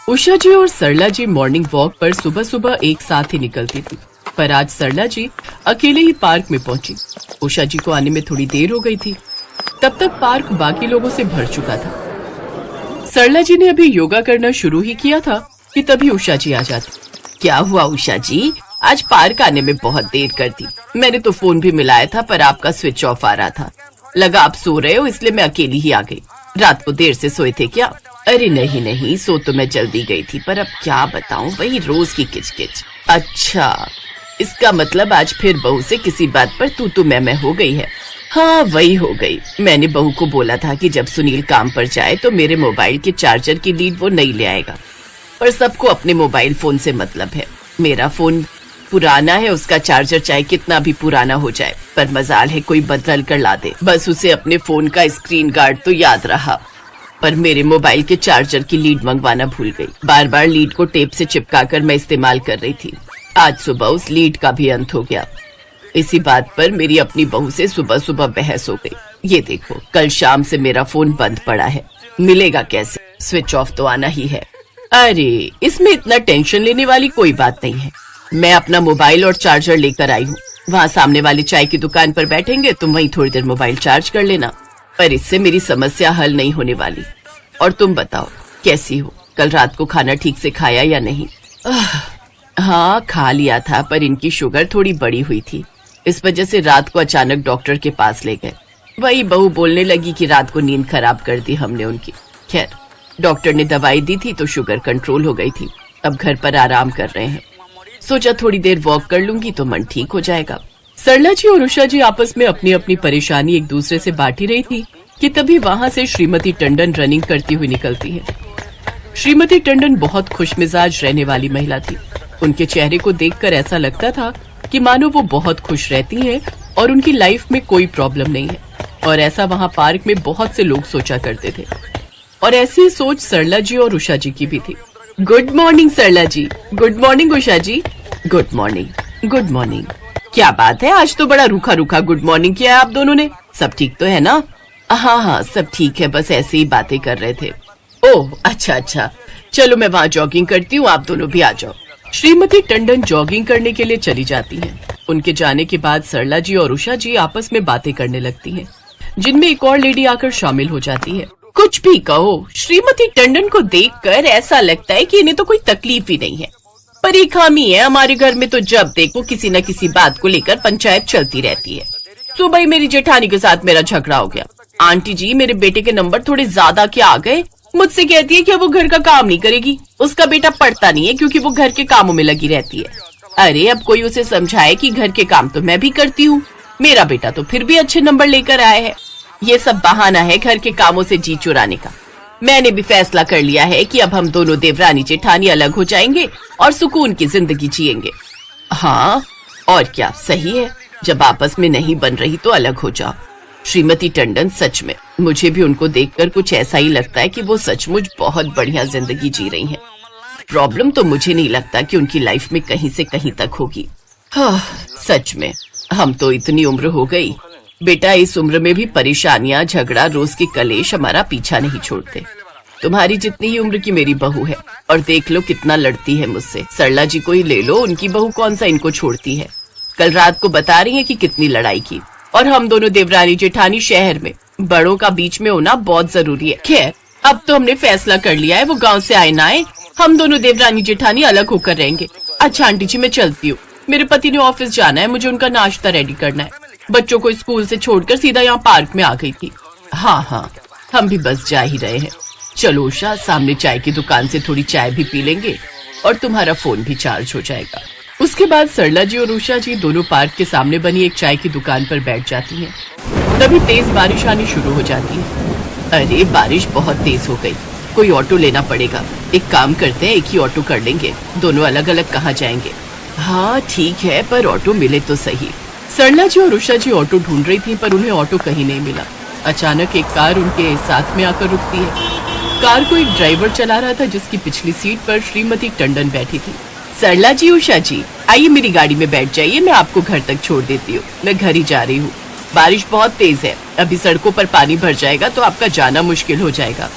उषा जी और सरला जी morning walk पर सुबह सुबह एक साथ ही निकलती थी, पर आज सरला जी अकेले ही पार्क में पहुंची। उषा जी को आने में थोड़ी देर हो गई थी। तब तक पार्क बाकी लोगों से भर चुका था। सरला जी ने अभी योगा करना शुरू ही किया था कि तभी उषा जी आ जाती। क्या हुआ उषा जी, आज पार्क आने में बहुत देर कर दी। मैंने तो फोन भी मिलाया था पर आपका स्विच ऑफ आ रहा था। लगा आप सो रहे हो इसलिए मैं अकेली ही आ गई। रात को देर से सोए थे क्या? अरे नहीं नहीं, सो तो मैं जल्दी गई थी, पर अब क्या बताऊं, वही रोज की किचकिच। अच्छा, इसका मतलब आज फिर बहू से किसी बात पर तू मैं हो गई है। हाँ वही हो गई। मैंने बहू को बोला था कि जब सुनील काम पर जाए तो मेरे मोबाइल के चार्जर की लीड वो नहीं ले आएगा, पर सबको अपने मोबाइल फोन से मतलब है। मेरा फोन पुराना है, उसका चार्जर चाहे कितना भी पुराना हो जाए, पर मजाल है कोई बदल कर ला दे। बस उसे अपने फोन का स्क्रीन गार्ड तो याद रहा, पर मेरे मोबाइल के चार्जर की लीड मंगवाना भूल गई। बार बार लीड को टेप से चिपकाकर मैं इस्तेमाल कर रही थी। आज सुबह उस लीड का भी अंत हो गया। इसी बात पर मेरी अपनी बहू से सुबह सुबह बहस हो गई। ये देखो, कल शाम से मेरा फोन बंद पड़ा है, मिलेगा कैसे? स्विच ऑफ तो आना ही है। अरे इसमें इतना टेंशन लेने वाली कोई बात नहीं है। मैं अपना मोबाइल और चार्जर लेकर आई हूँ। वहाँ सामने वाली चाय की दुकान पर बैठेंगे, तुम वहीं थोड़ी देर मोबाइल चार्ज कर लेना। पर इससे मेरी समस्या हल नहीं होने वाली। और तुम बताओ कैसी हो? कल रात को खाना ठीक से खाया या नहीं? हाँ खा लिया था, पर इनकी शुगर थोड़ी बड़ी हुई थी, इस वजह से रात को अचानक डॉक्टर के पास ले गए। वही बहू बोलने लगी कि रात को नींद खराब कर दी हमने उनकी। खैर, डॉक्टर ने दवाई दी थी तो शुगर कंट्रोल हो गई थी। अब घर पर आराम कर रहे हैं। सोचा थोड़ी देर वॉक कर लूंगी तो मन ठीक हो जाएगा। सरला जी और उषा जी आपस में अपनी अपनी परेशानी एक दूसरे से बांट ही रही थी कि तभी वहाँ से श्रीमती टंडन रनिंग करती हुई निकलती है। श्रीमती टंडन बहुत खुशमिजाज रहने वाली महिला थी। उनके चेहरे को देखकर ऐसा लगता था कि मानो वो बहुत खुश रहती हैं और उनकी लाइफ में कोई प्रॉब्लम नहीं है। और ऐसा वहाँ पार्क में बहुत से लोग सोचा करते थे, और ऐसी ही सोच सरला जी और उषा जी की भी थी। Good morning Sarla ji. Good morning Usha ji. Good morning. Good morning. क्या बात है, आज तो बड़ा रूखा रूखा गुड मॉर्निंग किया है आप दोनों ने। सब ठीक तो है ना? हाँ हाँ सब ठीक है, बस ऐसे ही बातें कर रहे थे। ओह अच्छा अच्छा, चलो मैं वहाँ जॉगिंग करती हूँ, आप दोनों भी आ जाओ। श्रीमती टंडन जॉगिंग करने के लिए चली जाती हैं। उनके जाने के बाद सरला जी और उषा जी आपस में बातें करने लगती हैं, जिनमें एक और लेडी आकर शामिल हो जाती है। कुछ भी कहो, श्रीमती टंडन को देखकर ऐसा लगता है कि इन्हें तो कोई तकलीफ ही नहीं है, पर एक खामी है हमारे घर में, तो जब देखो किसी न किसी बात को लेकर पंचायत चलती रहती है। सुबह ही मेरी जेठानी के साथ मेरा झगड़ा हो गया। आंटी जी मेरे बेटे के नंबर थोड़े ज्यादा क्या आ गए, मुझसे कहती है कि वो घर का काम नहीं करेगी। उसका बेटा पढ़ता नहीं है क्योंकि वो घर के कामों में लगी रहती है। अरे अब कोई उसे समझाए कि घर के काम तो मैं भी करती हूँ, मेरा बेटा तो फिर भी अच्छे नंबर लेकर आया है। ये सब बहाना है घर के कामों से जी चुराने का। मैंने भी फैसला कर लिया है कि अब हम दोनों देवरानी जेठानी अलग हो जाएंगे और सुकून की जिंदगी जिएंगे। हाँ और क्या, सही है, जब आपस में नहीं बन रही तो अलग हो जाओ। श्रीमती टंडन सच में मुझे भी उनको देखकर कुछ ऐसा ही लगता है कि वो सचमुच बहुत बढ़िया जिंदगी जी रही हैं। प्रॉब्लम तो मुझे नहीं लगता कि उनकी लाइफ में कहीं से कहीं तक होगी। हाँ सच में, हम तो इतनी उम्र हो गई बेटा, इस उम्र में भी परेशानियां, झगड़ा, रोज के कलेश हमारा पीछा नहीं छोड़ते। तुम्हारी जितनी ही उम्र की मेरी बहू है, और देख लो कितना लड़ती है मुझसे। सरला जी को ही ले लो, उनकी बहू कौन सा इनको छोड़ती है। कल रात को बता रही है कि कितनी लड़ाई की। और हम दोनों देवरानी जेठानी शहर में, बड़ों का बीच में होना बहुत जरूरी है। खैर अब तो हमने फैसला कर लिया है, वो गाँव से आए ना आए, हम दोनों देवरानी जेठानी अलग होकर रहेंगे। अच्छा आंटी जी मैं चलती हूँ, मेरे पति ने ऑफिस जाना है, मुझे उनका नाश्ता रेडी करना है। बच्चों को स्कूल से छोड़कर सीधा यहाँ पार्क में आ गई थी। हाँ हाँ हम भी बस जा ही रहे हैं। चलो उषा, सामने चाय की दुकान से थोड़ी चाय भी पी लेंगे और तुम्हारा फोन भी चार्ज हो जाएगा। उसके बाद सरला जी और उषा जी दोनों पार्क के सामने बनी एक चाय की दुकान पर बैठ जाती हैं। तभी तेज बारिश आनी शुरू हो जाती है। अरे बारिश बहुत तेज हो गई, कोई ऑटो लेना पड़ेगा। एक काम करते हैं, एक ही ऑटो कर लेंगे, दोनों अलग अलग कहाँ जाएंगे। हाँ ठीक है, पर ऑटो मिले तो सही। सरला जी और उषा जी ऑटो ढूंढ रही थी, पर उन्हें ऑटो कहीं नहीं मिला। अचानक एक कार उनके साथ में आकर रुकती है। कार को एक ड्राइवर चला रहा था, जिसकी पिछली सीट पर श्रीमती टंडन बैठी थी। सरला जी, उषा जी, आइए मेरी गाड़ी में बैठ जाइए, मैं आपको घर तक छोड़ देती हूँ। मैं घर ही जा रही हूँ, बारिश बहुत तेज है, अभी सड़कों पर पानी भर जाएगा तो आपका जाना मुश्किल हो जाएगा।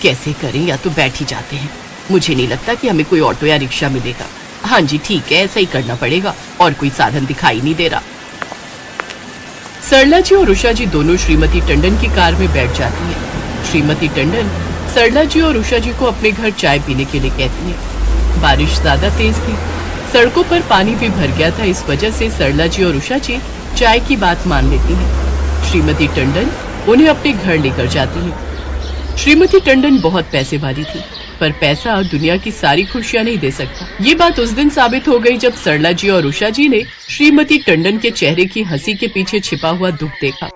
कैसे करें, या तो बैठ ही जाते हैं। मुझे नहीं लगता कि हमें कोई ऑटो या रिक्शा मिलेगा। हाँ जी ठीक है, ऐसा ही करना पड़ेगा, और कोई साधन दिखाई नहीं दे रहा। सरला जी और उषा जी दोनों श्रीमती टंडन की कार में बैठ जाती हैं। श्रीमती टंडन सरला जी और उषा जी को अपने घर चाय पीने के लिए कहती हैं। बारिश ज्यादा तेज थी, सड़कों पर पानी भी भर गया था। इस वजह से सरला जी और उषा जी चाय की बात मान लेती हैं। श्रीमती टंडन उन्हें अपने घर लेकर जाती हैं। श्रीमती टंडन बहुत पैसे वाली थी, पर पैसा दुनिया की सारी खुशियां नहीं दे सकता। ये बात उस दिन साबित हो गई जब सरला जी और उषा जी ने श्रीमती टंडन के चेहरे की हंसी के पीछे छिपा हुआ दुख देखा।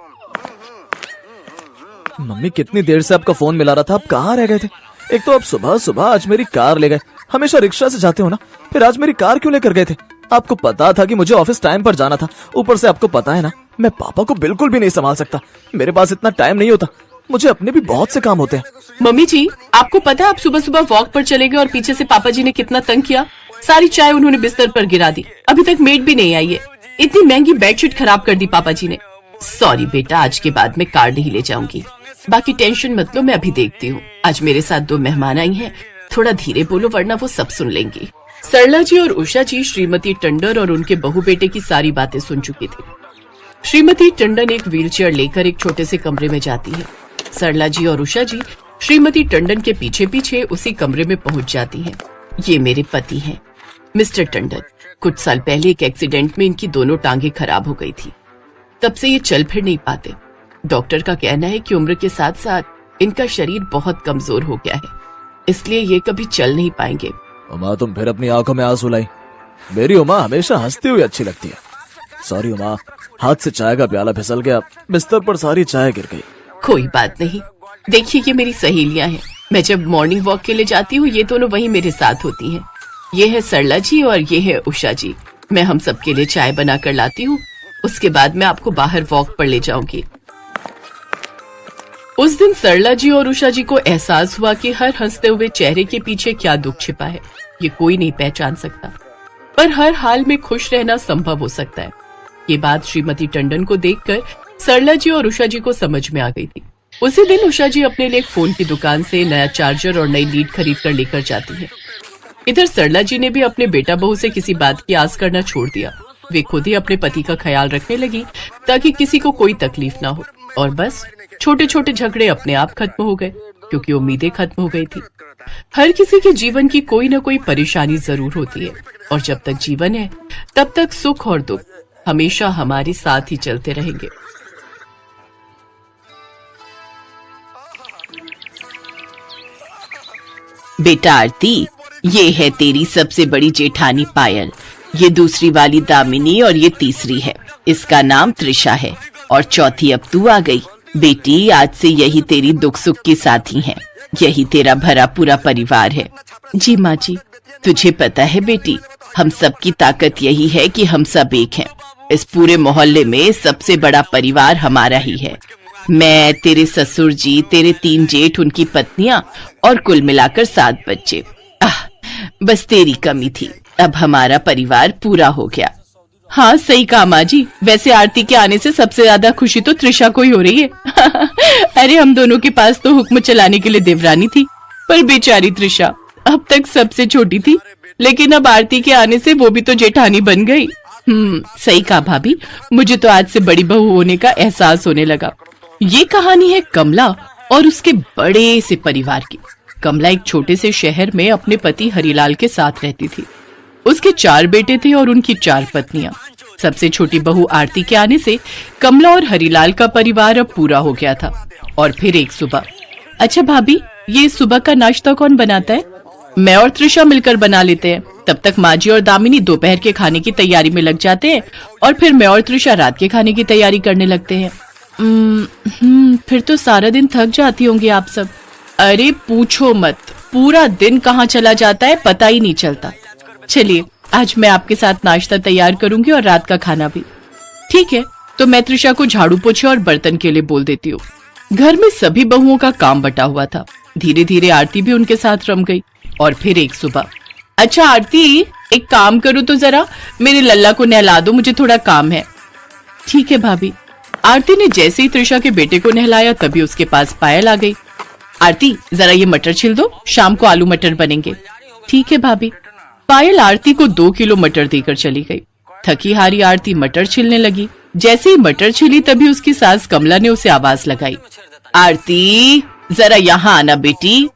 मम्मी कितनी देर से आपका फोन मिला रहा था, आप कहाँ रह गए थे? एक तो आप सुबह सुबह आज मेरी कार ले गए, हमेशा रिक्शा से जाते हो ना, फिर आज मेरी कार क्यों लेकर गए थे? आपको पता था कि मुझे ऑफिस टाइम पर जाना था, ऊपर से आपको पता है ना मैं पापा को बिल्कुल भी नहीं संभाल सकता, मेरे पास इतना टाइम नहीं होता, मुझे अपने भी बहुत से काम होते हैं। मम्मी जी आपको पता है आप सुबह सुबह वॉक पर चले गए और पीछे से पापा जी ने कितना तंग किया। सारी चाय उन्होंने बिस्तर पर गिरा दी, अभी तक मेड भी नहीं आई है। इतनी महंगी बेडशीट खराब कर दी पापा जी ने। सॉरी बेटा, आज के बाद मैं कार नहीं ले जाऊंगी। बाकी टेंशन मत लो, मैं अभी देखती हूँ। आज मेरे साथ 2 मेहमान आई हैं, थोड़ा धीरे बोलो वरना वो सब सुन लेंगी। सरला जी और उषा जी श्रीमती टंडन और उनके बहू बेटे की सारी बातें सुन चुकी थी। श्रीमती टंडन एक व्हीलचेयर लेकर एक छोटे से कमरे में जाती है। सरला जी और उषा जी श्रीमती टंडन के पीछे पीछे उसी कमरे में पहुंच जाती हैं। ये मेरे पति हैं, मिस्टर टंडन। कुछ साल पहले एक एक्सीडेंट में इनकी दोनों टांगे खराब हो गई थी, तब से ये चल फिर नहीं पाते। डॉक्टर का कहना है कि उम्र के साथ साथ इनका शरीर बहुत कमजोर हो गया है, इसलिए ये कभी चल नहीं पाएंगे। उमा तुम फिर अपनी आंखों में आंसू लाई। मेरी उमा हमेशा हंसती हुई अच्छी लगती है। सॉरी उमा, हाथ से चाय का प्याला फिसल गया, बिस्तर पर सारी चाय गिर गई। कोई बात नहीं, देखिए ये मेरी सहेलियां हैं। मैं जब मॉर्निंग वॉक के लिए जाती हूँ ये दोनों वहीं मेरे साथ होती हैं। ये है सरला जी और ये है उषा जी। मैं हम सबके लिए चाय बना कर लाती हूँ, उसके बाद मैं आपको बाहर वॉक पर ले जाऊंगी। उस दिन सरला जी और उषा जी को एहसास हुआ कि हर हंसते हुए चेहरे के पीछे क्या दुख छिपा है ये कोई नहीं पहचान सकता, पर हर हाल में खुश रहना संभव हो सकता है। ये बात श्रीमती टंडन को देखकर सरला जी और उषा जी को समझ में आ गई थी। उसी दिन उषा जी अपने लिए एक फोन की दुकान से नया चार्जर और नई लीड खरीद कर लेकर जाती है। इधर सरला जी ने भी अपने बेटा बहू से किसी बात की आस करना छोड़ दिया। वे खुद ही अपने पति का ख्याल रखने लगी ताकि किसी को कोई तकलीफ ना हो, और बस छोटे छोटे झगड़े अपने आप खत्म हो गए क्योंकि उम्मीदें खत्म हो गई थी। हर किसी के जीवन की कोई न कोई परेशानी जरूर होती है, और जब तक जीवन है तब तक सुख और दुख हमेशा हमारे साथ ही चलते रहेंगे। बेटा आरती, ये है तेरी सबसे बड़ी जेठानी पायल, ये दूसरी वाली दामिनी और ये तीसरी है, इसका नाम त्रिशा है, और चौथी अब तू आ गई। बेटी आज से यही तेरी दुख सुख की साथी हैं, यही तेरा भरा पूरा परिवार है। जी माँ जी। तुझे पता है बेटी, हम सब की ताकत यही है कि हम सब एक हैं। इस पूरे मोहल्ले में सबसे बड़ा परिवार हमारा ही है। मैं, तेरे ससुर जी, तेरे 3 जेठ, उनकी पत्नियां और कुल मिलाकर 7 बच्चे। बस तेरी कमी थी, अब हमारा परिवार पूरा हो गया। हाँ सही कहा माँ जी, वैसे आरती के आने से सबसे ज्यादा खुशी तो त्रिशा को ही हो रही है। अरे हम दोनों के पास तो हुक्म चलाने के लिए देवरानी थी, पर बेचारी त्रिशा अब तक सबसे छोटी थी, लेकिन अब आरती के आने से वो भी तो जेठानी बन गई। सही कहा भाभी, मुझे तो आज से बड़ी बहू होने का एहसास होने लगा। ये कहानी है कमला और उसके बड़े से परिवार की। कमला एक छोटे से शहर में अपने पति हरिलाल के साथ रहती थी। उसके 4 बेटे थे और उनकी 4 पत्नियां। सबसे छोटी बहू आरती के आने से कमला और हरिलाल का परिवार अब पूरा हो गया था। और फिर एक सुबह, अच्छा भाभी, ये सुबह का नाश्ता कौन बनाता है? मैं और त्रिशा मिलकर बना लेते हैं। तब तक माँ जी और दामिनी दोपहर के खाने की तैयारी में लग जाते हैं, और फिर मैं और त्रिशा रात के खाने की तैयारी करने लगते हैं। फिर तो सारा दिन थक जाती होंगी आप सब। अरे पूछो मत, पूरा दिन कहाँ चला जाता है पता ही नहीं चलता। चलिए आज मैं आपके साथ नाश्ता तैयार करूंगी और रात का खाना भी। ठीक है, तो मैं त्रिशा को झाड़ू पोछे और बर्तन के लिए बोल देती हूँ। घर में सभी बहुओं का काम बटा हुआ था। धीरे धीरे आरती भी उनके साथ रम गई। और फिर एक सुबह, अच्छा आरती, एक काम करो तो जरा मेरे लल्ला को नहला दो, मुझे थोड़ा काम है। ठीक है भाभी। आरती ने जैसे ही त्रिशा के बेटे को नहलाया तभी उसके पास पायल आ गई। आरती जरा ये मटर छिल दो, शाम को आलू मटर बनेंगे। ठीक है भाभी। पायल आरती को 2 किलो मटर देकर चली गई। थकी हारी आरती मटर छिलने लगी। जैसे ही मटर छिली तभी उसकी सास कमला ने उसे आवाज लगाई, आरती जरा यहाँ आना बेटी।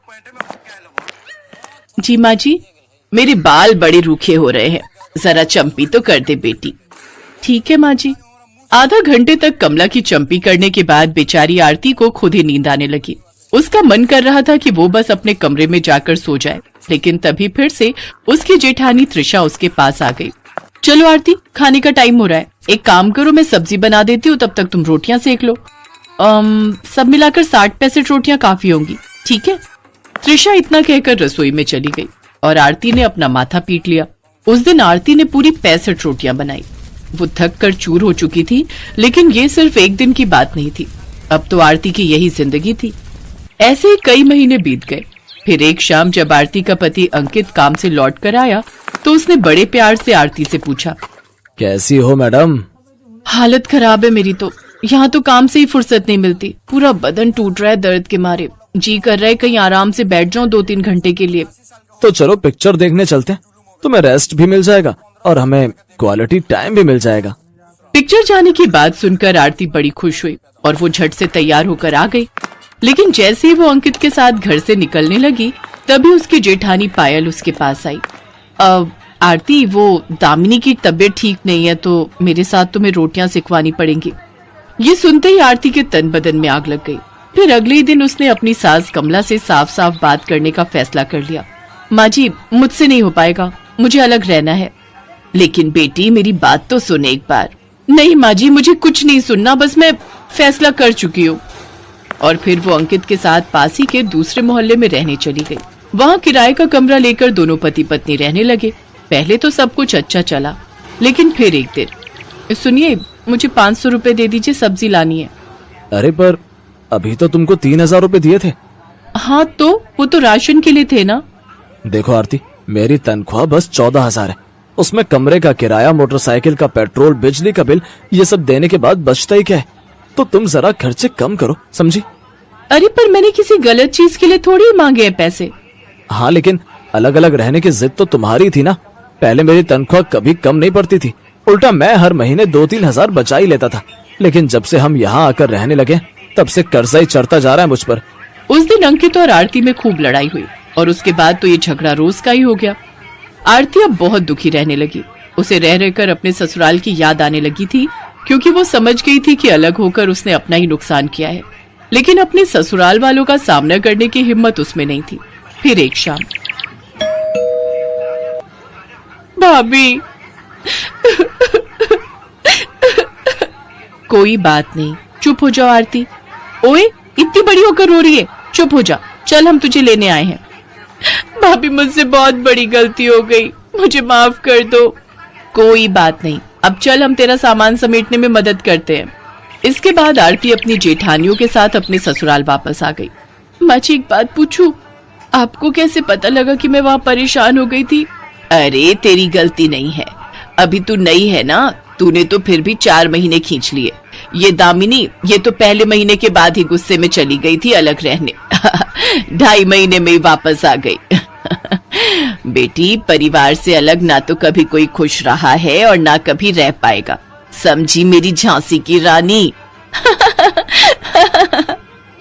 जी माँ जी। मेरे बाल बड़े रूखे हो रहे हैं, जरा चंपी तो कर दे बेटी। ठीक है माँ जी। आधा घंटे तक कमला की चंपी करने के बाद बेचारी आरती को खुद ही नींद आने लगी। उसका मन कर रहा था कि वो बस अपने कमरे में जाकर सो जाए, लेकिन तभी फिर से उसकी जेठानी त्रिशा उसके पास आ गई। चलो आरती, खाने का टाइम हो रहा है। एक काम करो, मैं सब्जी बना देती हूँ, तब तक तुम रोटियां सेक लो। सब मिलाकर 60-65 रोटियां काफी होंगी, ठीक है? त्रिशा इतना कहकर रसोई में चली गई और आरती ने अपना माथा पीट लिया। उस दिन आरती ने पूरी 65 रोटियां बनाई। वो थक कर चूर हो चुकी थी, लेकिन ये सिर्फ एक दिन की बात नहीं थी। अब तो आरती की यही जिंदगी थी। ऐसे ही कई महीने बीत गए। फिर एक शाम जब आरती का पति अंकित काम से लौट कर आया तो उसने बड़े प्यार से आरती से पूछा, कैसी हो मैडम? हालत खराब है मेरी तो। यहाँ तो काम से ही फुर्सत नहीं मिलती। पूरा बदन टूट रहा है दर्द के मारे। जी कर रहा है कहीं आराम से बैठ जाऊं 2-3 घंटे के लिए। तो चलो पिक्चर देखने चलते हैं, तुम्हें रेस्ट भी मिल जाएगा और हमें क्वालिटी टाइम भी मिल जाएगा। पिक्चर जाने की बात सुनकर आरती बड़ी खुश हुई और वो झट से तैयार होकर आ गई। लेकिन जैसे ही वो अंकित के साथ घर से निकलने लगी तभी उसकी जेठानी पायल उसके पास आई। आरती, वो दामिनी की तबीयत ठीक नहीं है तो मेरे साथ तुम्हें रोटियां सिखवानी पड़ेंगी। ये सुनते ही आरती के तन बदन में आग लग गई। फिर अगले ही दिन उसने अपनी सास कमला से साफ साफ बात करने का फैसला कर लिया। माँ जी, मुझसे नहीं हो पाएगा, मुझे अलग रहना है। लेकिन बेटी मेरी बात तो सुन एक बार। नहीं माँ जी, मुझे कुछ नहीं सुनना, बस मैं फैसला कर चुकी हूँ। और फिर वो अंकित के साथ पास ही के दूसरे मोहल्ले में रहने चली गई। वहाँ किराए का कमरा लेकर दोनों पति पत्नी रहने लगे। पहले तो सब कुछ अच्छा चला, लेकिन फिर एक दिन, सुनिए मुझे 500 रुपए दे दीजिए, सब्जी लानी है। अरे पर अभी तो तुमको 3000 रुपए दिए थे। हाँ तो वो तो राशन के लिए थे ना। देखो आरती, मेरी तनख्वाह बस 14,000 है। उसमें कमरे का किराया, मोटरसाइकिल का पेट्रोल, बिजली का बिल, ये सब देने के बाद बचता ही क्या है? तो तुम जरा खर्चे कम करो, समझी? अरे पर मैंने किसी गलत चीज के लिए थोड़ी मांगे हैं पैसे। हाँ लेकिन अलग अलग रहने की जिद तो तुम्हारी थी ना। पहले मेरी तनख्वाह कभी कम नहीं पड़ती थी, उल्टा मैं हर महीने 2-3 हजार बचा ही लेता था। लेकिन जब से हम यहाँ आकर रहने लगे तब से कर्जा ही चढ़ता जा रहा है मुझ पर। उस दिन अंकित और आरती में खूब लड़ाई हुई और उसके बाद तो ये झगड़ा रोज का ही हो गया। आरती अब बहुत दुखी रहने लगी। उसे रह रहकर अपने ससुराल की याद आने लगी थी, क्योंकि वो समझ गई थी कि अलग होकर उसने अपना ही नुकसान किया है। लेकिन अपने ससुराल वालों का सामना करने की हिम्मत उसमें नहीं थी। फिर एक शाम, भाभी कोई बात नहीं, चुप हो जाओ आरती। ओए, इतनी बड़ी होकर रो रही है, चुप हो जा, चल हम तुझे लेने आए हैं। भाभी मुझसे बहुत बड़ी गलती हो गई, मुझे माफ कर दो। कोई बात नहीं, अब चल हम तेरा सामान समेटने में मदद करते हैं। इसके बाद आरती अपनी जेठानियों के साथ अपने ससुराल वापस आ गई। माँ जी एक बात पूछूं, आपको कैसे पता लगा कि मैं वहाँ परेशान हो गई थी? अरे तेरी गलती नहीं है, अभी तू नई है ना, तूने तो फिर भी 4 महीने खींच लिए। ये दामिनी, ये तो पहले महीने के बाद ही गुस्से में चली गई थी अलग रहने। 2.5 महीने में ही वापस आ गई। बेटी, परिवार से अलग ना तो कभी कोई खुश रहा है और ना कभी रह पाएगा, समझी मेरी झांसी की रानी।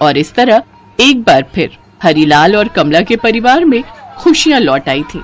और इस तरह एक बार फिर हरिलाल और कमला के परिवार में खुशियां लौट आई थी।